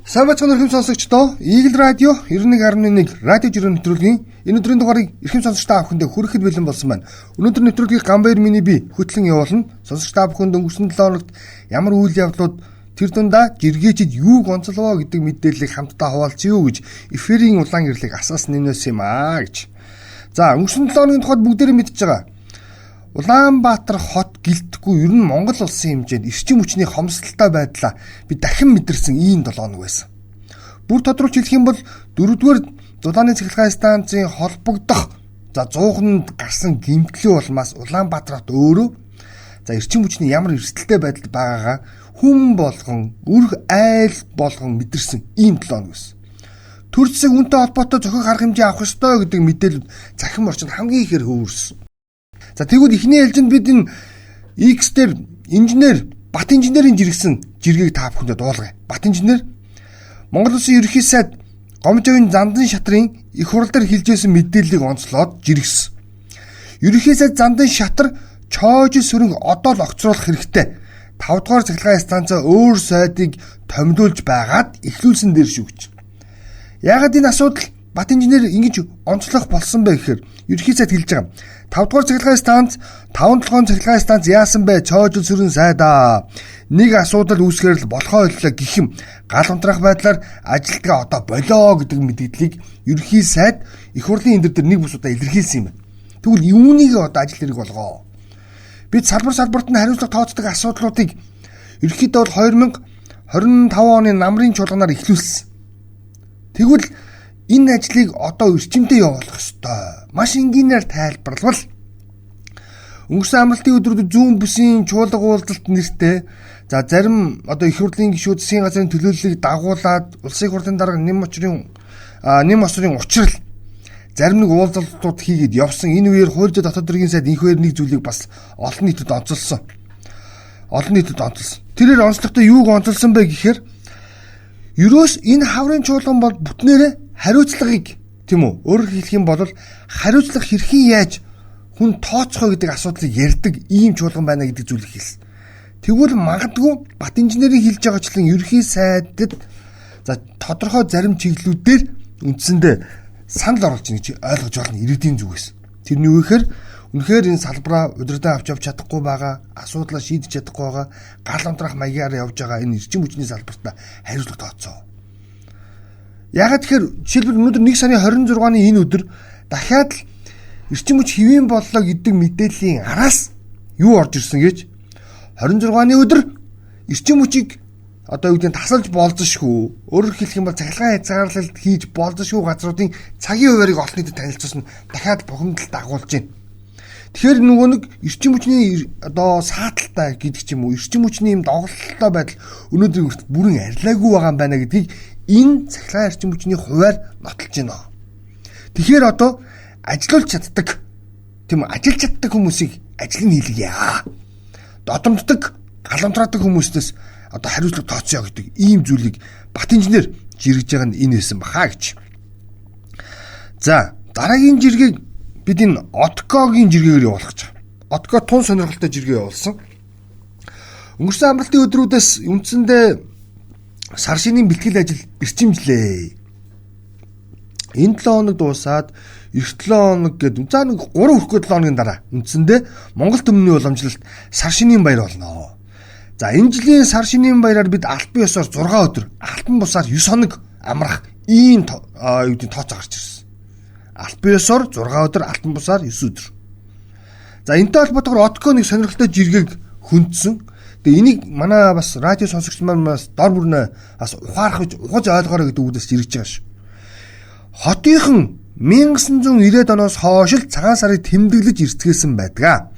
Сайн бацхан эрхэм сонсогчдоо, Eagle Radio 91.1 радио жирийн нэвтрүүлгийн энэ өдрийн дугаарыг эрхэм сонсогч та бүхэндээ хүрэхэд бэлэн болсон байна. Өнөөдөр нэвтрүүлгийг Гамбайр миний би хөтлөн явуулна. Сонсогч та бүхэнд өнгөрсөн 7 хоногт ямар үйл явдлууд тэр дундаа жиргээчид юу гонцолвоо гэдэг мэдээллийг хамтдаа хуваалцъя юу гэж эфирийн улаан гэрлийг асаас нэмнэс юм аа гэж. За, өнгөрсөн 7 хоногийн тухайд бүгдээрээ мэдчихэж байгаа. Улаанбаатар хот гэлтэхгүй ер нь Монгол улсын хэмжээнд эрчим хүчний хомсдолтой байдлаа би дахин мэдэрсэн ийм 7 хоног байсан. Бүр тодорхойлж хэлэх юм бол 4-р Дулааны цахилгаан станцын холбогдох 100-нд гарсан гэмтлийн улмаас Улаанбаатар хот өөрөө эрчим хүчний ямар эрсдэлтэй байдалд байгаагаа хүн болгон үрх айл болгон мэдэрсэн ийм 7 хоног байсан. Төр засаг үнэтэй холбоотой зохиох арга хэмжээ авах ёстой гэдэг мэдээлэл захин орчинд хамгийн ихээр хөвөрсөн. За тэгвэл эхний ээлжинд бид энэ X дээр инженер Бат инженерийн жиргсэн жиргийг та бүхэндээ дуулгая. Бат инженер Монгол Улсын ерөнхий сайд Гомжовын Зандан шатрын их хурал дээр хэлжсэн мэдээллийг онцлоод жиргсэн. Ерөнхий сайд Зандан шатар чоожил сөрөнг одоо л огцруулах хэрэгтэй. 5 дугаар цахилгаан станцаа өөр сайдыг томилуулж байгаад эхлүүлсэн дээр шүү гэж. Яагаад энэ асуудал Бат инженер ингэж онцлох болсон бэ гэхээр ерөнхий сайд хэлж байгаа. 5 дугаар цахилгаан станц 5-7 цахилгаан станц яасан бэ? Чоожил сүрэн сайдаа. Нэг асуудал үүсгээр л болохоо хэллээ гэх юм. Гал унтраах байдлаар ажилтгаа одоо болоо гэдэг мэдээллийг ерөнхий сайд их хурлын энэ дээр нэг бус удаа илэрхийлсэн юм байна. Тэгвэл юуныг одоо ажил хэрэг болгоо? Бид салбарт нь хариуцлага тооцдог асуудлуудыг ерөнхийдөө бол 2025 оны намрын чуулганаар эхлүүлсэн. Тэгвэл энэ ажлыг одоо эрчимтэй явуулах ёстой. Маш энгийнээр тайлбарлавал өнгөрсөн амралтын өдрүүдэд зүүн бүсийн чуулга уулзалт нэртэй зарим одоо их хурлын гишүүд засгийн газрын төлөөллийг дагуулад улсын хурлын дарга нэм осрын учрал зарим нэг уулзалтууд хийгээд явсан. Энэ үеэр хууль зүйн дотоод хэргийн сайд инхвээр нэг зүйлийг бас олон нийтэд онцолсон. Тэрээр онцлохдоо юуг онцолсон бэ гэхээр ерөөс энэ хаврын чуулган бол бүтнээрээ хариуцлагыг тийм үү? Өөрөөр хэлэх юм бол хариуцлага хэрхэн яаж хүн тооцох вэ гэдэг асуудлыг ярьдаг ийм чуулган байна гэдэг зүйлийг хэлсэн. Тэгвэл магадгүй Бат инженерийн хэлж байгаачлан ерөнхий сайдад тодорхой зарим чиглэлүүдээр үндсэндээ санал оруулж байгаа гэж ойлгож болно иргэдийн зүгээс. Тэрний юу гэхээр үнэхээр энэ салбараа удирдах авч явж чадахгүй байгаа, асуудлаа шийдэж чадахгүй байгаа, гал унтраах маягаар явж байгаа энэ эрчим хүчний салбартаа хариуцлага тооцоо. Ягаад тэгэхээр жишээлбэл өнөөдөр 1 сарын 26-ны энэ өдөр дахиад л эрчим хүч хэвийн боллоо гэдэг мэдээллийн араас юу орж ирсэн гэж 26-ны өдөр эрчим хүчийг одоо юу гэдэг нь тасалж болзошгүй. Өөрөөр хэлэх юм бол цахилгаан хязгаарлалт хийж болзошгүй газруудын цагийн хуваарийг олон нийтэд танилцуулсан дахиад бухимдалд дагуулж байна. Тэгэхээр нөгөө нэг эрчим хүчний одоо сааталтай гэдэг ч юм уу эрчим хүчний юм доголдолтой байдал өнөөдөр бүрэн арилаагүй байгаа юм байна гэдгийг энэ цахилгаан эрчим хүчний хуваар нотолж байна. Тэгэхээр одоо ажиллаж чаддаг хүмүүсийг ажлын хийлгье. Додомддог, галамтраадаг хүмүүстээс одоо хариуцлага тооцъё гэдэг ийм зүйлийг Бат инженер жиргэж байгаа нь энэ байсан баха гэж. За, дараагийн жиргийг бид энэ Откогийн жиргээр явуулах гэж байгаа. Отко тун сонирхолтой жиргээ явуулсан. Өнгөрсөн амралтын өдрүүдээс үндсэндээ сар шинийн бэлтгэл ажил эрчимжлээ. Энэ 7 хоног дуусаад эх 7 хоног гэдэг 3 хүрэхгүй 7 хоногийн дараа үндсэндээ Монгол төмний уламжлалт сар шинийн баяр болно. За энэ жилийн сар шинийн баяраар бид альбан ёсоор 6 өдөр, альбан бусаар 9 хоног амрах ийм тооцоо гарч ирсэн. Альбан ёсоор 6 өдөр, альбан бусаар 9 өдөр. За энэтэй холбоотойгоор Отко нэг сонирхолтой жиргэг хүндсэн. Тэгээ энийг манай бас радио сонсогч маань бас дор бүрнээ бас ухаарах ухаж ойлгоорой гэдэг үгдээс жиргэж байгаа шүү. Хотынхан 1990-ад оноос хойш л цагаан сарыг тэмдэглэж эртгээсэн байдаг.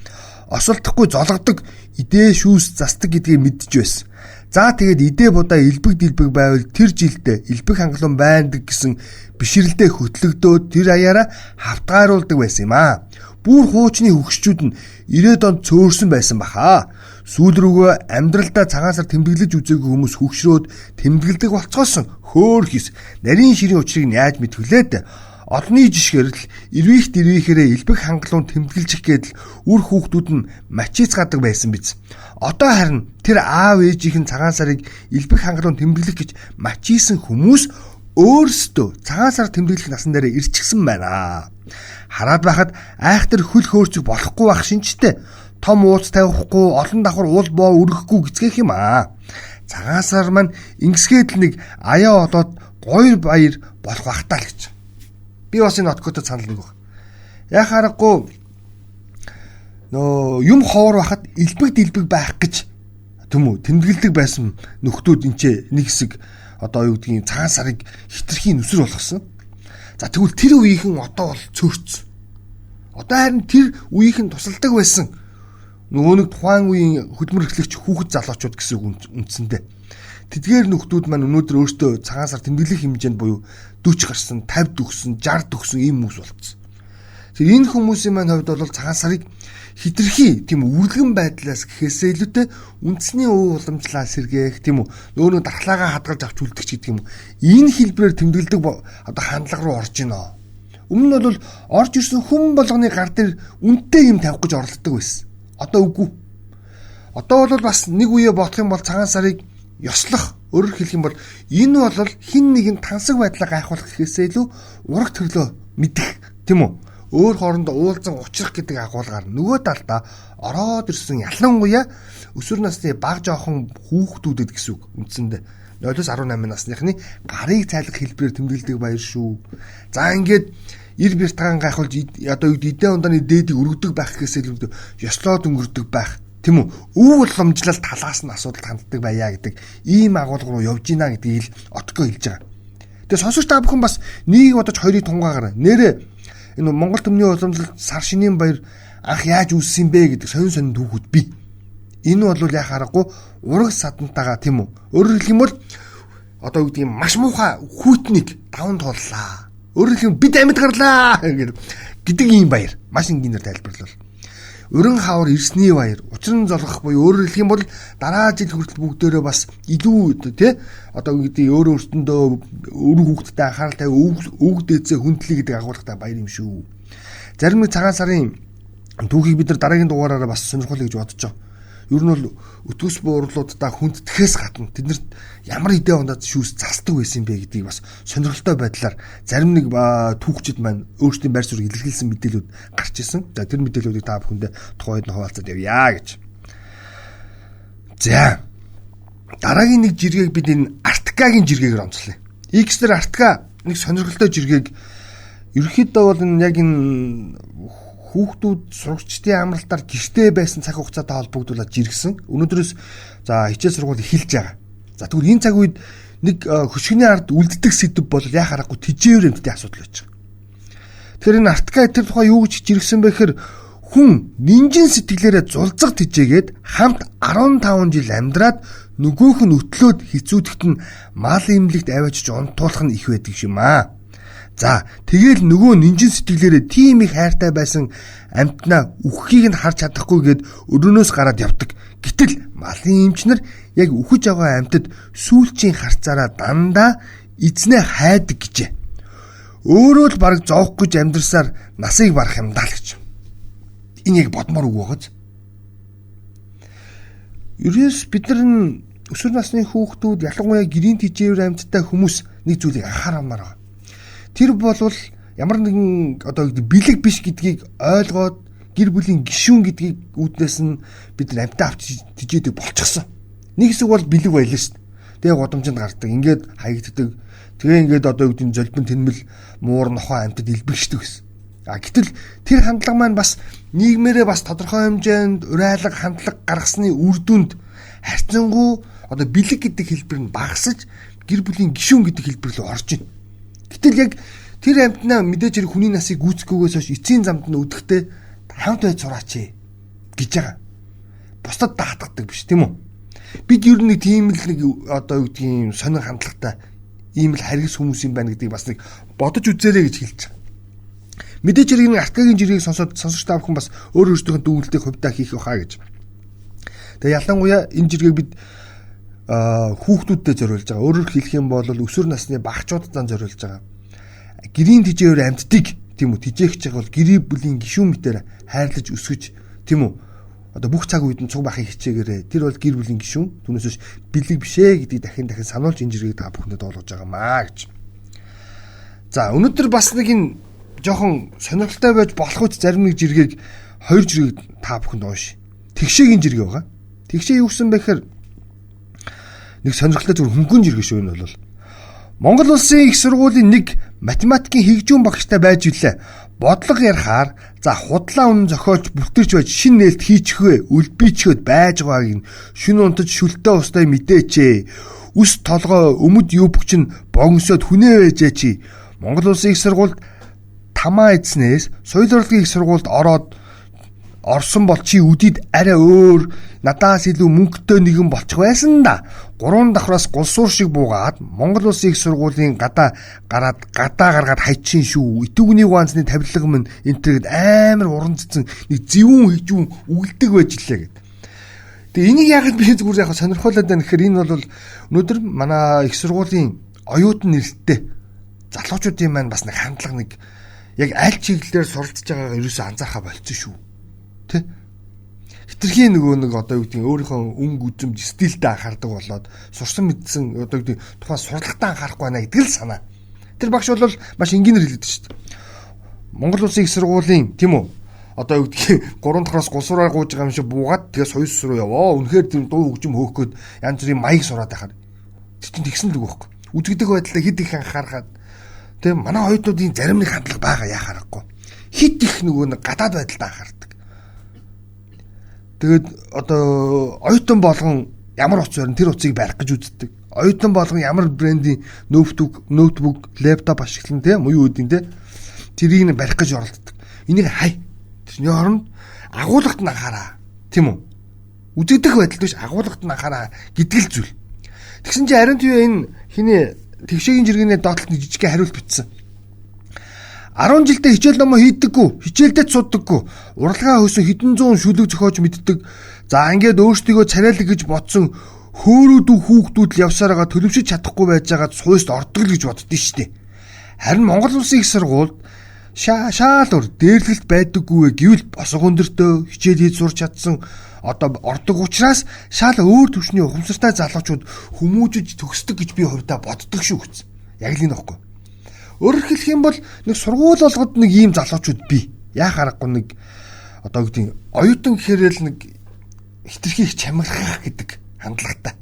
Осолдохгүй зологдог, идээ шүүс застдаг гэдгийг мэдж байсан. За тэгээд идээ будаа элбэг дэлбэг байвал тэр жилдээ элбэг хангалуун байдаг гэсэн бишрэлдээ хөтлөгдөөд тэр аяараа хавтгааруулдаг байсан юм аа. Бүр хуучны хөгшчүүд нь 90-ад онд цөөрсөн байсан баха. Сүүл рүүгээ амьдралдаа цагаан сар тэмдэглэж үзээгүй хүмүүс хөгшрөөд тэмдэглэдэг болцгоосон хөөр хис нарийн ширийн учрыг нь яаж мэдвүлээд Одны жишгээр л эрвийхт эрвийхээрээ элбэг хангалуун тэмдэглэж гээд л үр хүүхдүүд нь мачицгаадаг байсан биз. Одоо харин тэр аав ээжийнх нь цагаан сарыг элбэг хангалуун тэмдэглэх гэж мачийсэн хүмүүс өөрсдөө цагаан сар тэмдэглэх насан дээр ирчихсэн байна. Хараад байхад айхтар хөл хөөрчөг болохгүй байх шинжтэй. Том уулз тавихгүй, олон давхар уул боо өргөхгүй гэцгээх юм аа. Цагаан сар маань ингэсгээд л нэг аяа олоод гойр баяр болох бахтаа л гэж. Би бас энэ откотод санал нэг баг. Яг харахгүй нөө юм ховор байхад элбэг дэлбэг байх гэж тийм үү тэмдэглэдэг байсан нөхдүүд энэ нэг хэсэг одоо юу гэдгийг цагаан сарыг хитрхийн нүсэр болгосон. За тэгвэл тэр үеийнхэн одоо бол цөөрцсөн. Одоо харин тэр үеийнхэн тусалдаг байсан. Нөгөө нэг тухайн үеийн хөдөлмөр эрхлэгч хүүхэд залуучууд гэсэн үг үндсэндээ. Тэдгээр нөхдүүд маань өнөөдөр өөртөө цагаан сар тэмдэглэх хэмжээнд буюу 40 гарсан, 50 төгсөн, 60 төгсөн ийм хүмүүс болцсон. Тэгэхээр энэ хүмүүсийн маань хувьд бол цагаан сарыг хитрхи тийм үргэлгэн байдлаас гэхээсээ илүүтэй үндэсний өв уламжлал сэргээх тийм үү нөгөө нэг дархлаагаа хадгалж авч үлдэх гэдэг юм. Энэ хэлбэрээр тэмдэглэдэг одоо хандлага руу орж ийнэ. Өмнө нь бол орж ирсэн хүн болгоны гар дээр үнэтэй юм тавих гэж оролддог байсан. Одоо үгүй. Одоо бол бас нэг үе бодох юм бол цагаан сарыг ёслох, өөрөөр хэлэх юм бол энэ бол хин нэгэн тансаг байдлаа гайхуулах гэхээсээ илүү ураг төрлөө мэдэх тийм үү? Өөр хоорондоо уулзан учрах гэдэг агуулгаар нөгөө талдаа ороод ирсэн ялангуяа өсвөр насны бага жоохон хүүхдүүдэд гэсэн үг үндсэндээ 0-18 насныхны гарыг цайлах хэлбэрээр тэмдэглэдэг баяр шүү. За ингээд ир биртгаан гайхуулж одоо эдэн ундааны дээдийг өргөдөг байх гэхээсээ илүү ёслоод өнгөрдөг байх. Тийм үү? Өв уламжлал талаас нь асуудал ханддаг байя гэдэг ийм агуулга руу явж гинэ гэдгийг л отгоо хэлж байгаа. Тэгээ сонсогч та бүхэн бас нэг бодож хоёрыг тунгаагаар нэрээ энэ Монгол төмний уламжлал сар шинийн баяр анх яаж үүссэн бэ гэдэг сонин түүхүүд бий. Энэ бол яг харахгүй ураг садантайгаа тийм үү? Өөрөөр хэлэх юм бол одоо юу гэдэг юм маш муухай хүүтнийг даван тууллаа. Өөрөөр хэлэх юм бид амьд гарлаа гэдэг ийм баяр. Маш энгийнээр тайлбарлал. Өрөн хавар ирсний баяр, учран золгох буюу өөрөөр хэлэх юм бол дараа жил хүртэл бүгдээрээ бас илүү тий одоо юу гэдэг өөрөө өөртөндөө өр хүүхдтэй анхаарал тавь өвөг дээдсээ хүндлэе гэдэг агуулгатай баяр юм шүү. Зарим нэг цагаан сарын түүхийг бид нар дараагийн дугаараараа бас сонирхуулъя гэж бодож байгаа. Ер нь бол өтгөс буурлуудаа хүнддэхээс гадна тэднэрт ямар идэ ондод шүүс засдаг байсан бэ гэдгийг бас сонирхолтой байдлаар зарим нэг түүхчид маань өөрсдийн байр суурийг илэрхийлсэн мэдээлүүд гарч ирсэн. За тэр мэдээлүүдийг та бүхэндээ тухайд нь хуваалцаад явъя гэж. За дараагийн нэг жиргэг бид энэ Арктикагийн жиргэгээр онцлоо. X-дэр Арктика нэг сонирхолтой жиргэг ерөнхийдөө бол энэ яг энэ хүүхдүүд сурагчдын амралтаар гэртээ байсан цаг хугацаатай холбогдуулаад жиргсэн. Өнөөдрөөс за хичээл сургууль эхэлж байгаа. За тэгвэл энэ цаг үед нэг хөшгөний ард үлддэг сэдв бол яа харахгүй тэжээвэр эмтдийн асуудал байж байгаа. Тэгэхээр энэ Арктика тэр тухай юу гэж жиргсэн бэ гэхээр хүн нинжин сэтгэлээрээ зулцаг тэжээгээд хамт 15 жил амьдраад нөгөөх нь өтлөөд хэцүүдэхт нь мал имлэгт аваачиж унтуулах нь их байдаг юм аа. За тэгэл нөгөө нинжин сэтгэлээрээ тийм их хайртай байсан амьтнаа үххийг нь харж чадахгүйгээд өрөөнөөс гараад явдаг. Гэтэл малын эмчнэр яг үхэж байгаа амьтад сүүлчийн харцаараа дандаа эзнээ хайдаг гэжээ. Өөрөө л бараг зовх гэж амьдрсаар насыг барах юм даа л гэж. Энэ яг бодмоор үг байгааз. Ерөөс бид нар өсвөр насны хүүхдүүд ялангуяа гэрийн тэжээвэр амьттай хүмүүс нэг зүйлийг анхаарамаар байна. Тэр болвол ямар нэгэн одоо бэлэг биш гэдгийг ойлгоод гэр бүлийн гишүүн гэдгийг үүднээс нь бид нар амьтаа авч тэжээдэг болчихсон. Нэг хэсэг бол бэлэг байлаа шүү дээ. Тэгээ годомжинд гардаг. Ингээд хаягддаг. Тэгээ ингээд одоо юу гэдэг золбин тэнмэл муур нохоо амьтад илбэгшдэг гэсэн. Гэтэл тэр хандлага маань бас нийгмээрээ бас тодорхой хэмжээнд урайлаг хандлага гаргасны үр дүнд харьцангуй одоо бэлэг гэдэг хэлбэр нь багасж гэр бүлийн гишүүн гэдэг хэлбэр рүү орж ийн. Гэтэл яг тэр амьтнаа мэдээж хэрэг хүний насыг гүйцэхгүйгээс хойш эцсийн замд нь өдөхтэй хамт байж сураач гэж байгаа. Бусдад даатгадаг биш тийм үү? Бид ер нь нэг тийм л нэг одоо юу гэдгийг сонир хандлагатай ийм л харгас хүмүүс юм байна гэдгийг бас нэг бодож үзээрэй гэж хэлж байгаа. Мэдээж хэрэг нэг Арктикагийн жиргэг сонсож та бүхэн бас өөр өөрсдийнхөө дүгнэлтийг хувьдаа хийх байхаа гэж. Тэгээ ялангуяа энэ жиргэг бид хүүхдүүдтэй зориулж байгаа. Өөрөөр хэлэх юм бол өсвөр насны багчуудад зориулж байгаа. гэрийн тэжээгээр амьддаг тийм үү? Тэжээгч бол гэрээ бүлийн гишүүн мэтээр хайрлаж өсгөж тийм үү? Одоо бүх цаг үед нь цуг бахыг хичээгээрээ тэр бол гэр бүлийн гишүүн. Түүнээс биш бэлэг бишээ гэдгийг дахин сануулж энэ жиргэг та бүхэнд дуулгаж байгаамаа гэж. За өнөөдөр бас нэг энэ жоохон сонирхолтой байж болох үс зарим нэг жиргэг хоёр жиргэг та бүхэнд унш. Тэгшээгийн жиргээ байгаа. Тэгшээ юу гэсэн бэ гэхээр нэг сонирхолтой зөв хөнгөн жиргээ шүү энэ бол. Монгол улсын их сургуулийн нэг математикийн хэгжүүн багштай байж үлээ. Бодлого ярихаар за худлаа үнэн зохиолж бүртгэрч байж шин нээлт хийчихвэ, үлбийчгöd байж байгааг нь шүн унтаж шүлтээ устай мэдээчээ. Үс толгой өмд юбч нь богносоод хүнээ байжээ чи. Монгол улсын их сургуульд тамаа эзнээс соёл урлагийн их сургуульд орсон бол чи үдид арай өөр надаас илүү мөнгөтэй нэгэн болчих байсан да. 3 давхраас гулсуур шиг буугаад Монгол улсын их сургуулийн гадаа гаргаад хайчин шүү. Итүгний ганцны тавилга минь энтэйгэд амар уран цэцэн нэг зэвүүн хижүүн үгэлдэг байж лээ гэд. Тэгээ энийг яг би зүгээр яг сонирхолтой байна гэхээр энэ бол өнөөдөр манай их сургуулийн оюутан нэртэй залуучуудын маань бас нэг хандлага нэг яг аль чиглэлээр суралцж байгаагаа ерөөсөө анзаархаа болцсон шүү. Тэ? Хитрхийн нэг одоо юу гэдэг өөрийнхөө өнгө үзэмж стилтэй анхаардаг болоод сурсан мэдсэн одоо юу гэдэг тухайн сурлагтаа анхаарахгүй байна гэдэг л санаа. Тэр багш бол маш энгийнээр хэлээд шүү дээ. Монгол улсын их сургуулийн тийм үү? Одоо юу гэдэг 3 дахраас гулсуураар гууж байгаа юм шиг буугаад тэгээ соёс руу яваа. Үнэхээр тийм дуу хөгжим хөөх гээд янз бүрийн маяг сураад байхаар. Тэр чинь тэгсэн л үг байхгүй. Үзэгдэх байдлаа хэд их анхаарахад тэгээ манай оюутнуудын зарим нэг хандлага байгаа яхаарахгүй. Хит их нөгөө нэг гадаад байдалд анхаардаг. Тэгээд одоо оюутан болгон ямар утас барин тэр утсыг барих гэж үздэг. Оюутан болгон ямар брендийн ноутбук, лаптоп ашиглан тийм уу юу гэдэг тийм тэрийг нь барих гэж оролддог. Энийг хай. Тэрний оронд агуулгад нь анхаараа. Тийм үү? Үзэгдэх байдалд биш агуулгад нь анхаараа гэдэг л зүйл. Тэгсэн чинь ариун тийм энэ хиний тэгшээгийн жиргэний доотлолт нэг жижиг хариулт бичсэн. 10 жилдээ хичээл номоо хийдэггүй, хичээлдээ цуддаггүй, урлагаа хөөсөн хэдэн зуун шүлэг зохиож мэддэг. За ингээд өөрсдийгөө царайлаг гэж бодсон хөөрөөдөө хүүхдүүд л явсараа төлөвшөж чадахгүй байж байгаа суйст ордог л гэж боддөө штэ. Харин Монгол улсын их сургуульд шаал өр дээрлэлт байдаггүй гэвэл босго өндөртөө хичээл хийж сурч чадсан одоо ордог учраас шаал өөр төвшний ухамсартай залуучууд хүмүүжиж төгсдөг гэж би хувьдаа боддог шүү гэсэн. Яг л энэ нөхгүй. Өөрөөр хэлэх юм бол нэг сургууль болгоод нэг ийм залуучууд бий. Яах аргагүй нэг одоо гэдэг оюутан гэхээрээ л нэг хитрхи их чамглах гэдэг хандлагатай.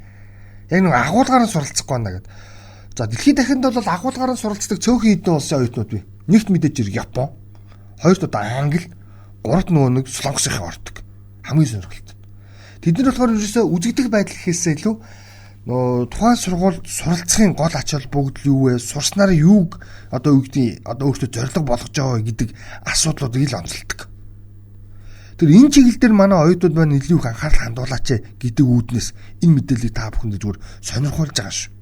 Яг нэг агуулгаараа суралцахгүй байна гэдэг. За дэлхийн дахинд бол агуулгаараа суралцдаг цөөхөн хэдэн улсын оюутнууд бий. Нэгт мэдээж хэрэг Япон, хоёрт одоо Англи, гуравт нөгөө нэг Солонгосын ордог. Хамгийн сонирхолтой. Тэд нар болохоор ерөөсөө үзэгдэх байдал гэхээсээ илүү нөө тухайн сургуульд суралцахын гол ач холбогдол юу вэ? Сурснараа юуг одоо юу гэдэг одоо өөртөө зорилго болгож байгаа гэдэг асуудлуудыг л онцолдог. Тэр энэ чиглэл дээр манай оюутнууд маань илүү их анхаарал хандуулаач гэдэг үүднээс энэ мэдээллийг та бүхэнд зүгээр сонирхуулж байгаа шүү.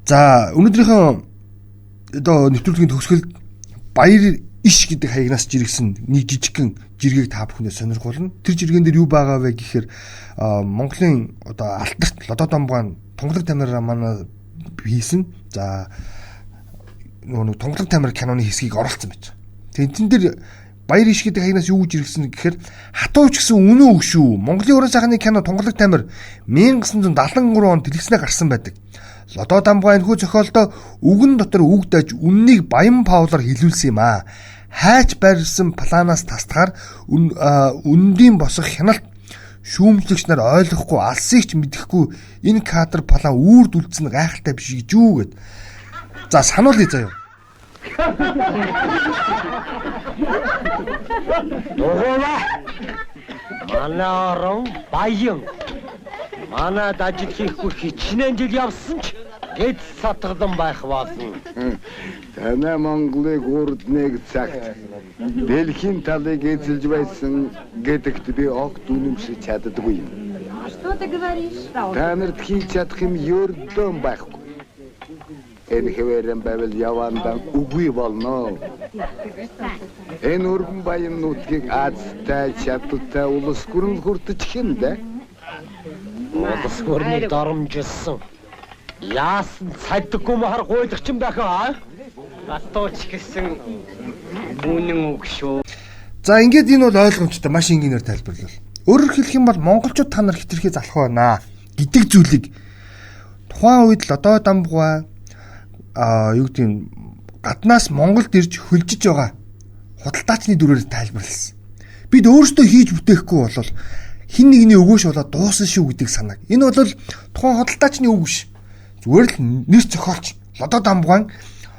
За өнөөдрийнхөө одоо нэвтрүүлгийн төгсгөлд баяр иш гэдэг хаягнаас жиргсэн нэг жижигхэн жиргэг та бүхэндээ сонирхуулна. Тэр жиргэн дээр юу байгаа вэ гэхээр Монголын одоо алдарт лодо домбгаан тунгалаг тамираа манай хийсэн. За нөгөө тунгалаг тамир киноны хэсгийг оруулсан байж. Тэн дээр баяр иш гэдэг хаягнаас юу жиргсэн гэхээр хатууч гэсэн үнэн үг шүү. Монголын уран сайхны кино тунгалаг тамир 1973 онд дэлгэснээр гарсан байдаг. Лодо домбгаан энэхүү зохиолдоо үгэн дотор үг даж үннийг Баян Паулаар хэлүүлсэн юм аа. Хайч барьсан планаас тасдахаар үндийн босох хяналт шүүмжлэгч нар ойлгохгүй алсыг ч мэдэхгүй энэ кадр план үрд үлдсэн гайхалтай биш гэж юу гэд. За сануулъя заяа. Ногоова. Манаарон баян. Манад ажил хийхгүй хичнээн жил явсан ч эд сатгадан байх болно. Танай Монголыг урд нэг цагт дэлхийн талыг эзэлж байсан гэдэгт би огт үнэмшиж чаддаггүй юм. Что ты говоришь? Та нарт хийж чадах юм ердөө байхгүй. Энэ хэвээрэн байвал явандан үгүй болно. Энэ өргөн баян нутгийг Азтай чадaltaй улс гүрэн хүртэж хиндэ. Улс гүрний доромжилсан. Яасан цаддаггүй махар гуйдаг ч юм дахиа. Гатууч гэсэн үнэн үг шүү. За ингээд энэ бол ойлгомжтой маш энгийнээр тайлбарлал. Өөрөөр хэлэх юм бол монголчууд та нар хитрхи залах байна гэдэг зүйлийг тухайн үед Лодой Дамбугай юу гэдэг нь гаднаас Монголд ирж хөлжиж байгаа худалдаачны дүрээр тайлбарласан. Бид өөрсдөө хийж бүтээхгүй бол хин нэгний өгөөш болоод дуусна шүү гэдэг санааг. Энэ бол тухайн худалдаачны үг биш. Зүгээр л нэр зохиолч Лодой Дамбугай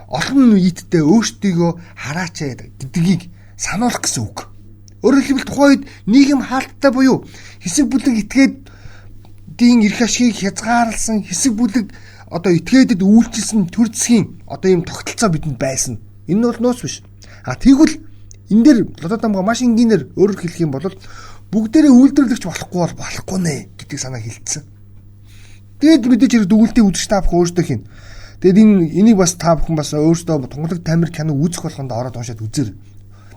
олон нийтдээ өөрсдийгөө хараач гэдгийг сануулах гэсэн үг. Өөрөөр хэлбэл тухайн үед нийгэм хаалттай буюу хэсэг бүлэг этгээдийн эрх ашгийг хязгаарласан хэсэг бүлэг одоо этгээдэд үйлчилсэн төр засгийн одоо ийм тогтолцоо бидэнд байсан. Энэ нь бол нуус биш. Тэгвэл энэ дээр Лодой Дамбугай маш энгийнээр өөрөөр хэлэх юм бол бүгдээрээ үйлдвэрлэгч болохгүй бол болохгүй нэ гэдэг санаа хэлсэн. Тэгэд мэдээж хэрэг дүгнэлтийн үзэгч та бүхэн өөрсдөө хийн. Тэгэд энийг бас та бүхэн бас өөрсдөө Тунгалаг тамир кино үзэх болгонд ороод уншаад үзээр.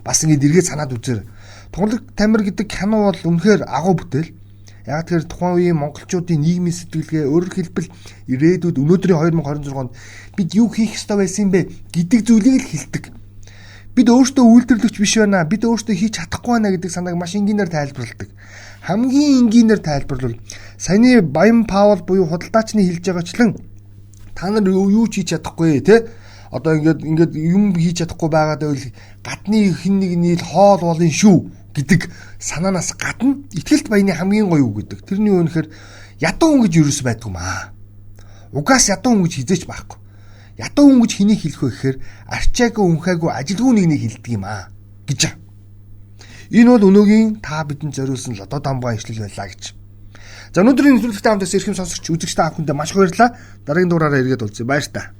Бас ингэж эргээд санаад үзээр. Тунгалаг тамир гэдэг кино бол үнэхээр агуу бүтээл. Яг тэгэхээр тухайн үеийн монголчуудын нийгмийн сэтгэлгээ өөрөөр хэлбэл ирээдүйд өнөөдрийн 2026 онд бид юу хийх ёстой байсан бэ гэдэг зүйлийг л хэлдэг. Бид өөрсдөө үйлдвэрлэгч биш байна. Бид өөрсдөө хийж чадахгүй байна гэдэг санааг маш энгийнээр тайлбарладаг. Хамгийн энгийнээр тайлбарлал саяны Баян Паул буюу худалдаачны хэлж байгаачлан та нар юу ч хийж чадахгүй те. Одоо ингээд юм хийж чадахгүй байгаад байвал гадны хин нэгний хоол болын шүү гэдэг санаанаас гадна итгэлт баяны хамгийн гоё үг гэдэг. Тэрний үнэхээр ядуу хүн гэж юус байдгүй маа. Угаас ядуу хүн гэж хизээч байхгүй. Ядуу хүн гэж хэнийг хэлэх вэ гэхээр арчаагүй үнхаагүй ажилгүй нэгнийг хэлдэг юм аа гэж. Энэ бол өнөөгийн та бидэнд зориулсан Лодой Дамбугай ишлэл байлаа гэж. За өнөөдрийн нэвтрүүлэгтээ хамтдаа ирхэм сонсогч үзэгчтэй авахынд маш их баярлалаа. Дараагийн дугаараараа эргээд уулзъя. Баяр та.